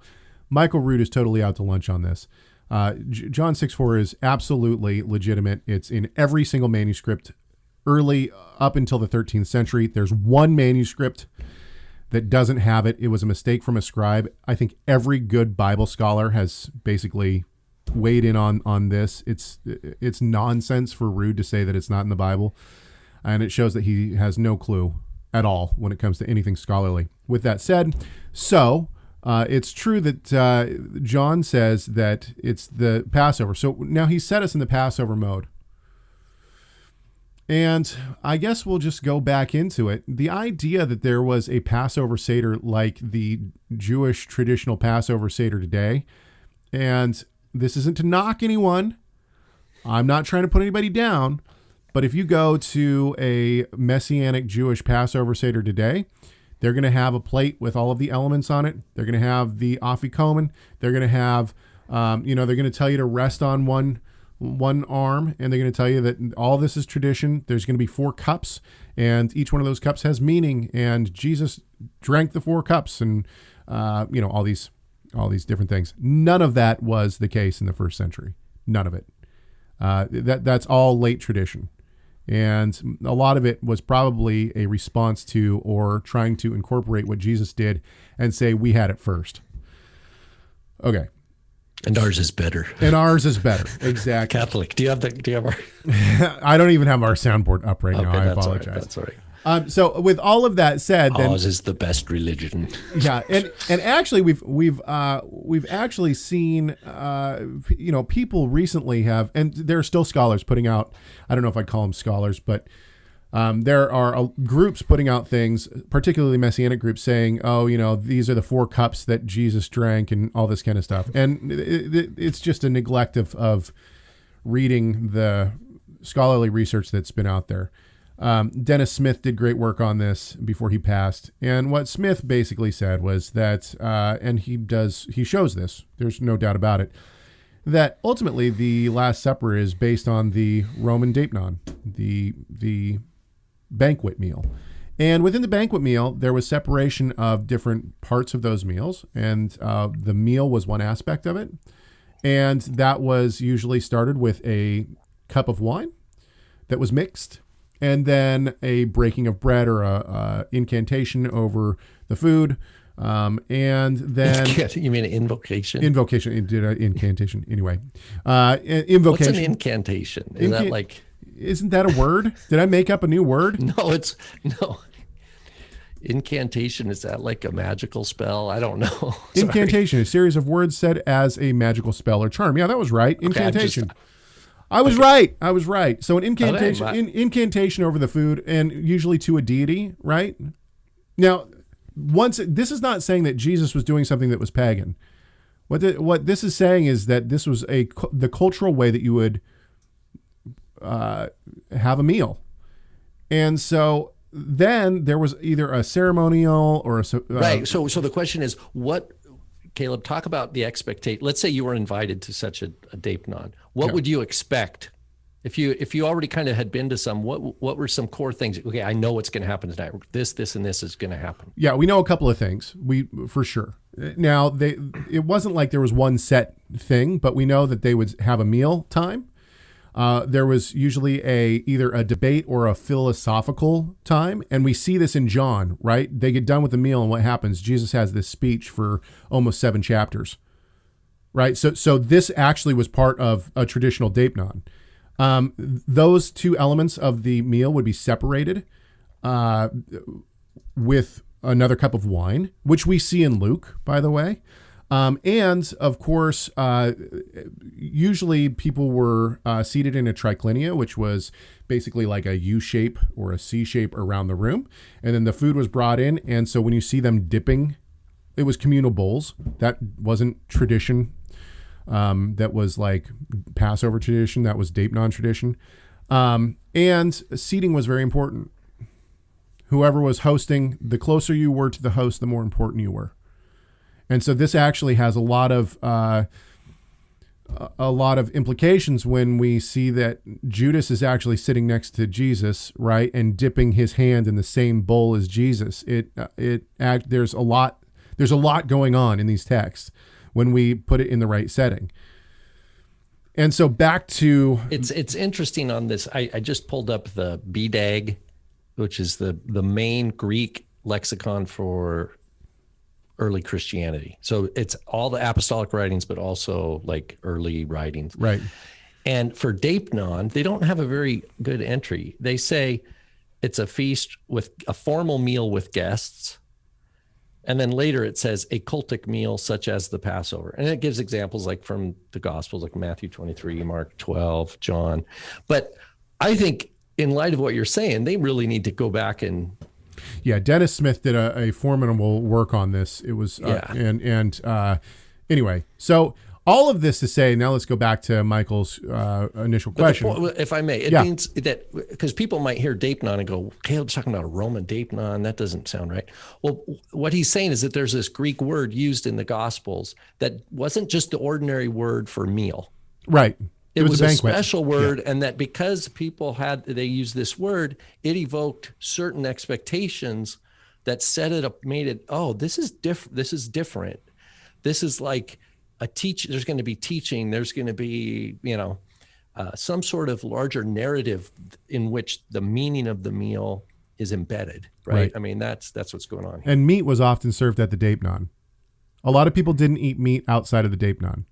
Michael Root is totally out to lunch on this. John 6:4 is absolutely legitimate. It's in every single manuscript early up until the 13th century. There's one manuscript that doesn't have it. It was a mistake from a scribe. I think every good Bible scholar has basically weighed in on this. It's nonsense for Root to say that it's not in the Bible, and it shows that he has no clue at all when it comes to anything scholarly. With that said, it's true that John says that it's the Passover. So now he's set us in the Passover mode. And I guess we'll just go back into it. The idea that there was a Passover Seder like the Jewish traditional Passover Seder today, and this isn't to knock anyone. I'm not trying to put anybody down. But if you go to a Messianic Jewish Passover Seder today, they're going to have a plate with all of the elements on it. They're going to have the afikomen. They're going to have, they're going to tell you to rest on one arm, and they're going to tell you that all this is tradition. There's going to be 4 cups, and each one of those cups has meaning. And Jesus drank the 4 cups, and all these different things. None of that was the case in the first century. None of it. That's all late tradition. And a lot of it was probably a response to or trying to incorporate what Jesus did and say, we had it first. Okay. And ours is better. Exactly. Catholic. Do you have our? I don't even have our soundboard up right now. I apologize. That's all right. So with all of that said, then, ours is the best religion. Yeah, and actually we've actually seen people recently have, and there are still scholars putting out. I don't know if I'd call them scholars, but there are groups putting out things, particularly Messianic groups, saying, these are the 4 cups that Jesus drank and all this kind of stuff, and it's just a neglect of reading the scholarly research that's been out there. Dennis Smith did great work on this before he passed. And what Smith basically said was that, and he shows this, there's no doubt about it, that ultimately the Last Supper is based on the Roman Deipnon, the banquet meal. And within the banquet meal, there was separation of different parts of those meals. And the meal was one aspect of it. And that was usually started with a cup of wine that was mixed, and then a breaking of bread or a incantation over the food, and then you mean an invocation? Invocation, did an incantation anyway. Invocation. What's an incantation? Is that like? Isn't that a word? Did I make up a new word? No. Incantation, is that like a magical spell? I don't know. Incantation, a series of words said as a magical spell or charm. Yeah, that was right. Incantation. Okay, I was right. So an incantation over the food, and usually to a deity, right? Now, this is not saying that Jesus was doing something that was pagan. What this is saying is that this was the cultural way that you would have a meal. And so then there was either a ceremonial or a right. So the question is, what, Caleb, talk about the expectation. Let's say you were invited to such a Deipnon. What would you expect if you already kind of had been to some? What were some core things? Okay, I know what's going to happen tonight. This, and this is going to happen. Yeah, we know a couple of things. For sure. Now it wasn't like there was one set thing, but we know that they would have a meal time. There was usually either a debate or a philosophical time. And we see this in John, right? They get done with the meal, and what happens? Jesus has this speech for almost 7 chapters, right? So this actually was part of a traditional Deipnon. Those 2 elements of the meal would be separated with another cup of wine, which we see in Luke, by the way. And of course, usually people were seated in a triclinia, which was basically like a U shape or a C shape around the room. And then the food was brought in. And so when you see them dipping, it was communal bowls. That wasn't tradition. That was like Passover tradition. That was Deipnon tradition. And seating was very important. Whoever was hosting, the closer you were to the host, the more important you were. And so this actually has a lot of a lot of implications when we see that Judas is actually sitting next to Jesus, right, and dipping his hand in the same bowl as Jesus. There's a lot going on in these texts when we put it in the right setting. And so back to it's interesting on this. I just pulled up the BDAG, which is the main Greek lexicon for early Christianity. So it's all the apostolic writings, but also like early writings. Right. And for Deipnon, they don't have a very good entry. They say it's a feast with a formal meal with guests. And then later it says a cultic meal such as the Passover. And it gives examples like from the Gospels, like Matthew 23, Mark 12, John. But I think in light of what you're saying, they really need to go back and... Yeah, Dennis Smith did a formidable work on this. It was, anyway, so all of this to say, now let's go back to Michael's initial question. If I may, it means that, because people might hear Deipnon and go, Caleb's talking about a Roman Deipnon, that doesn't sound right. Well, what he's saying is that there's this Greek word used in the Gospels that wasn't just the ordinary word for meal. Right. It was a special word, and that because people they used this word, it evoked certain expectations that set it up, made it, this is different. This is different. This is like a there's going to be teaching. There's going to be, some sort of larger narrative in which the meaning of the meal is embedded, right? I mean, that's what's going on here. And meat was often served at the Deipnon. A lot of people didn't eat meat outside of the Deipnon.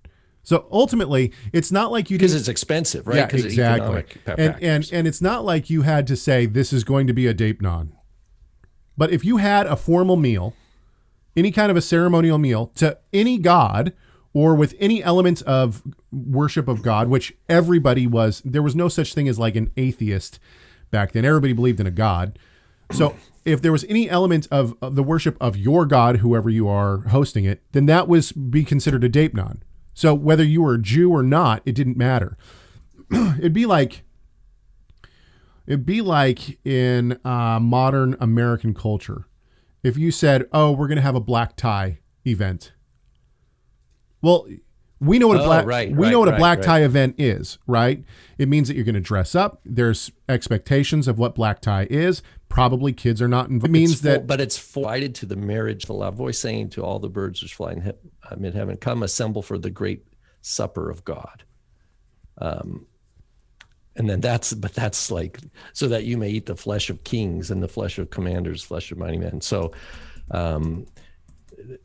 So ultimately, it's not like you because it's expensive, right? Yeah, exactly. And it's not like you had to say this is going to be a Deipnon. But if you had a formal meal, any kind of a ceremonial meal to any god or with any elements of worship of God, which everybody there was no such thing as like an atheist back then. Everybody believed in a god. So if there was any element of the worship of your god, whoever you are hosting it, then that be considered a Deipnon. So whether you were a Jew or not, it didn't matter. It'd be like in modern American culture, if you said, "Oh, we're going to have a black tie event." Well, we know what a black tie event is, right? It means that you're going to dress up. There's expectations of what black tie is. Probably kids are not invited. But it's invited to the marriage, the loud voice saying to all the birds which fly in mid-heaven, come assemble for the great supper of God. And then that's like, so that you may eat the flesh of kings and the flesh of commanders, flesh of mighty men. So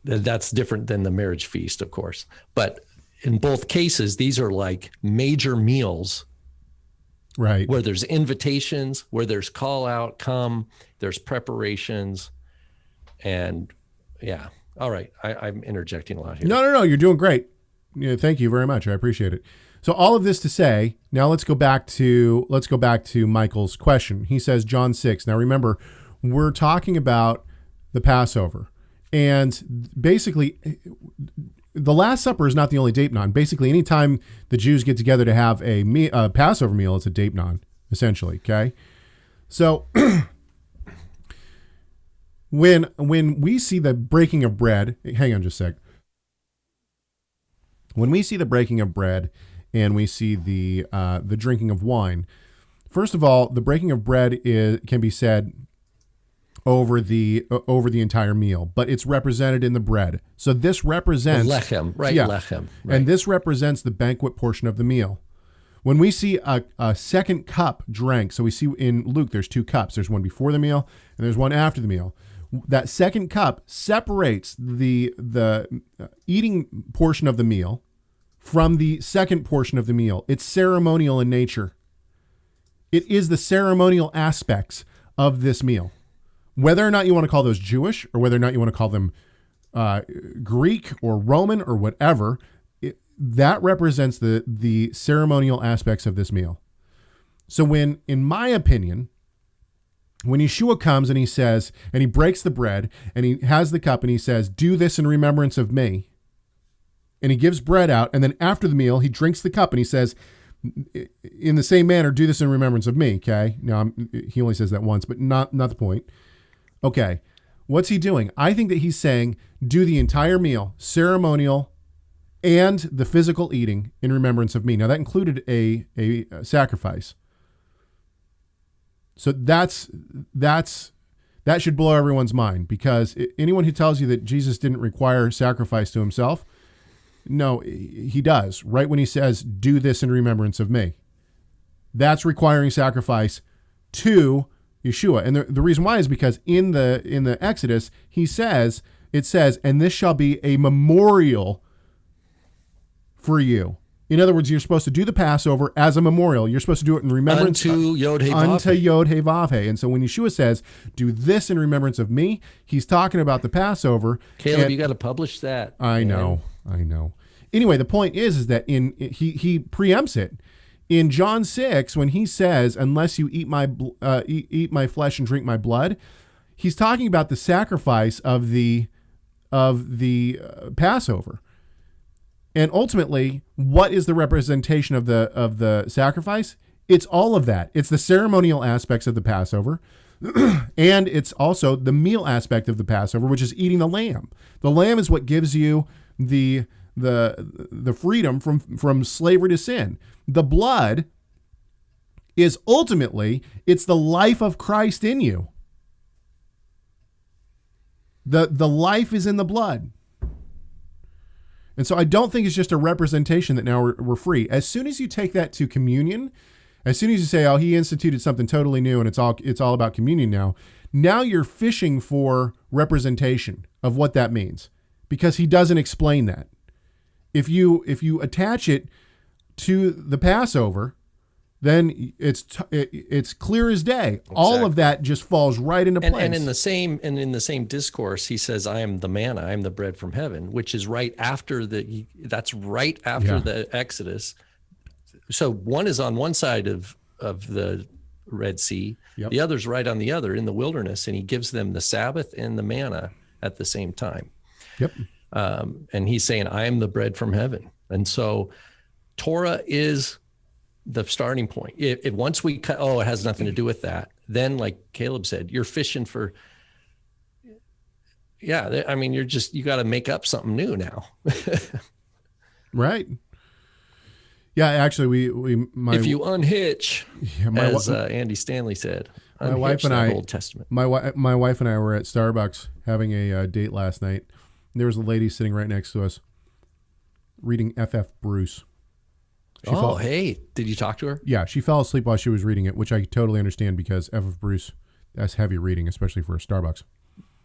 that's different than the marriage feast, of course. But in both cases, these are like major meals, right? Where there's invitations, where there's call out, come, there's preparations. And yeah. All right. I'm interjecting a lot here. No. You're doing great. Yeah, thank you very much. I appreciate it. So all of this to say, now let's go back to Michael's question. He says, John 6. Now remember, we're talking about the Passover. And basically, the Last Supper is not the only Deipnon. Basically, anytime the Jews get together to have a Passover meal, it's a Deipnon, essentially, okay? So when we see the breaking of bread, hang on just a sec. When we see the breaking of bread and we see the drinking of wine, first of all, the breaking of bread can be said over the entire meal, but it's represented in the bread. So this represents lechem, right? Yeah. Lechem, right. And this represents the banquet portion of the meal. When we see a second cup drank, so we see in Luke there's two cups. There's one before the meal and there's one after the meal. That second cup separates the eating portion of the meal from the second portion of the meal. It's ceremonial in nature. It is the ceremonial aspects of this meal. Whether or not you want to call those Jewish or whether or not you want to call them Greek or Roman or whatever, that represents the ceremonial aspects of this meal. So in my opinion, when Yeshua comes and he says, and he breaks the bread and he has the cup and he says, do this in remembrance of me. And he gives bread out. And then after the meal, he drinks the cup and he says, in the same manner, do this in remembrance of me. Okay. Now he only says that once, but not the point. Okay. What's he doing? I think that he's saying, do the entire meal, ceremonial and the physical eating in remembrance of me. Now that included a sacrifice. So that should blow everyone's mind, because anyone who tells you that Jesus didn't require sacrifice to himself, no, he does. Right when he says, do this in remembrance of me. That's requiring sacrifice to Yeshua. And the reason why is because in the Exodus, it says, and this shall be a memorial for you. In other words, you're supposed to do the Passover as a memorial. You're supposed to do it in remembrance unto Yod He Vav He. And so when Yeshua says, do this in remembrance of me, he's talking about the Passover. Caleb, you got to publish that. I know. Anyway, the point is that he preempts it. In John 6, when he says, unless you eat my flesh and drink my blood, he's talking about the sacrifice of the Passover. And ultimately, what is the representation of the sacrifice? It's all of that. It's the ceremonial aspects of the Passover, and it's also the meal aspect of the Passover, which is eating the lamb. The lamb is what gives you the freedom from slavery to sin. The blood is ultimately, it's the life of Christ in you. The life is in the blood. And so I don't think it's just a representation that now we're free. As soon as you take that to communion, as soon as you say, oh, he instituted something totally new and it's all about communion now you're fishing for representation of what that means, because he doesn't explain that. If you attach it to the Passover, then it's clear as day. Exactly. All of that just falls right into place. And in the same discourse, he says, "I am the manna, I am the bread from heaven," which is right after the Exodus. So one is on one side of the Red Sea, yep. The other's right on the other in the wilderness, and he gives them the Sabbath and the manna at the same time. Yep. And he's saying, "I am the bread from heaven," and so Torah is the starting point. If once we cut, it has nothing to do with that. Then, like Caleb said, you're fishing for. Yeah, I mean, you got to make up something new now. Right. Yeah, actually, if you unhitch, as Andy Stanley said, my wife and I, Old Testament. My wife and I were at Starbucks having a date last night. And there was a lady sitting right next to us, reading F.F. Bruce. Hey, did you talk to her? Yeah, she fell asleep while she was reading it, which I totally understand, because F.F. Bruce, that's heavy reading, especially for a Starbucks.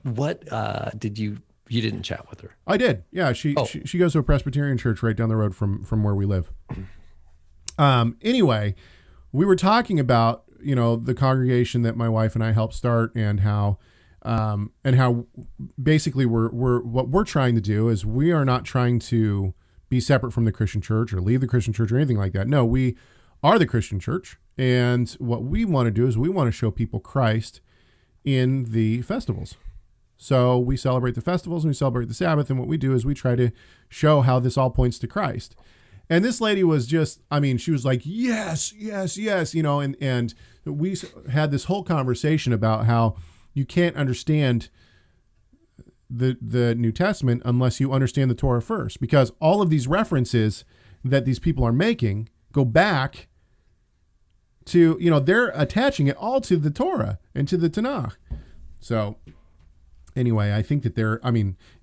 What you didn't chat with her? I did. Yeah, she goes to a Presbyterian church right down the road from where we live. Anyway, we were talking about, the congregation that my wife and I helped start, and how basically what we're trying to do is, we are not trying to be separate from the Christian church or leave the Christian church or anything like that. No, we are the Christian church. And what we want to do is we want to show people Christ in the festivals. So we celebrate the festivals and we celebrate the Sabbath. And what we do is we try to show how this all points to Christ. And this lady was just, she was like, yes, yes, yes. And we had this whole conversation about how you can't understand the New Testament unless you understand the Torah first, because all of these references that these people are making go back to, they're attaching it all to the Torah and to the Tanakh. So anyway, I think that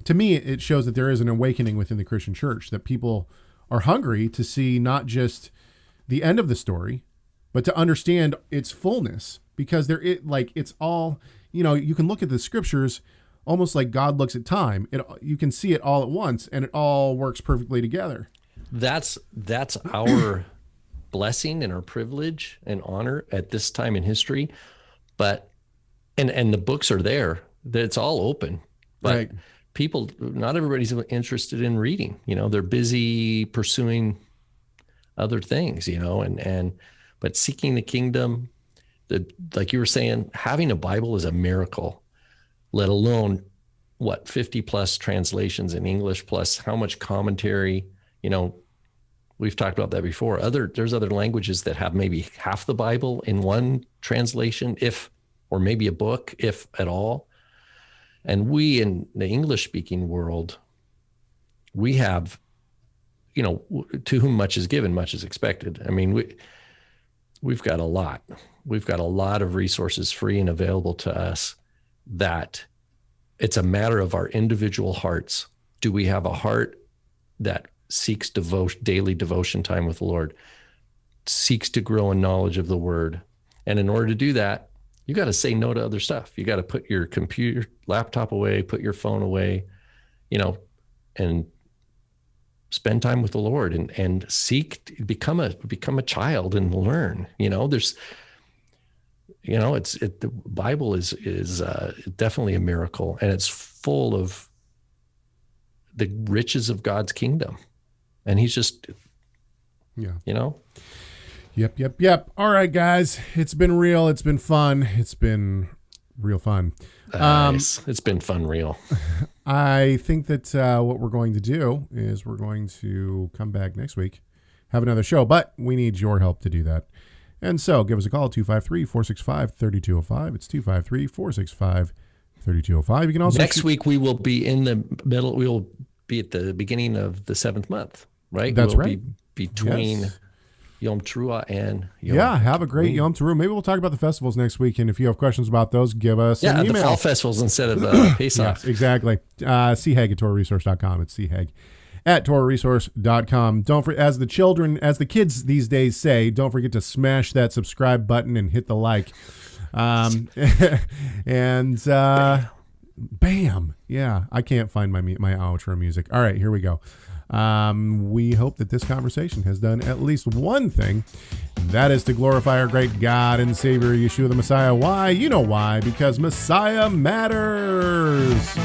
to me, it shows that there is an awakening within the Christian church, that people are hungry to see not just the end of the story, but to understand its fullness, because it's all, you can look at the scriptures almost like God looks at time. You can see it all at once, and it all works perfectly together. That's our blessing and our privilege and honor at this time in history. But and the books are there. It's all open. But right. People, not everybody's interested in reading. They're busy pursuing other things. But seeking the kingdom, like you were saying, having a Bible is a miracle. Let alone 50 plus translations in English, plus how much commentary, we've talked about that before. There's other languages that have maybe half the Bible in one translation, or maybe a book, if at all. And we in the English speaking world, we have to whom much is given, much is expected. I mean, we've got a lot. We've got a lot of resources free and available to us that it's a matter of our individual hearts. Do we have a heart that seeks daily devotion time with the Lord, seeks to grow in knowledge of the word? And in order to do that, you got to say no to other stuff. You got to put your computer, laptop away, put your phone away, and spend time with the Lord and seek to become a child and learn. The Bible is definitely a miracle, and it's full of the riches of God's kingdom. And he's just, Yep. All right, guys. It's been real. It's been fun. It's been real fun. Nice. It's been fun, real. I think that what we're going to do is we're going to come back next week, have another show, but we need your help to do that. And so give us a call, 253-465-3205. It's 253-465-3205. You can also... Next week, we will be in the middle. We will be at the beginning of the 7th month, right? That's right. Be between... Yes. Yom Teruah and Yom have a great Yom Teruah. Maybe we'll talk about the festivals next week, and if you have questions about those, give us an email. The fall festivals instead of Pesach. Yes, exactly. chag at TorahResource.com. It's chag at TorahResource.com. Don't forget, as the kids these days say, don't forget to smash that subscribe button and hit the like. And bam. Yeah, I can't find my outro music. All right, here we go. We hope that this conversation has done at least one thing. That is to glorify our great God and Savior, Yeshua the Messiah. Why? You know why. Because Messiah matters.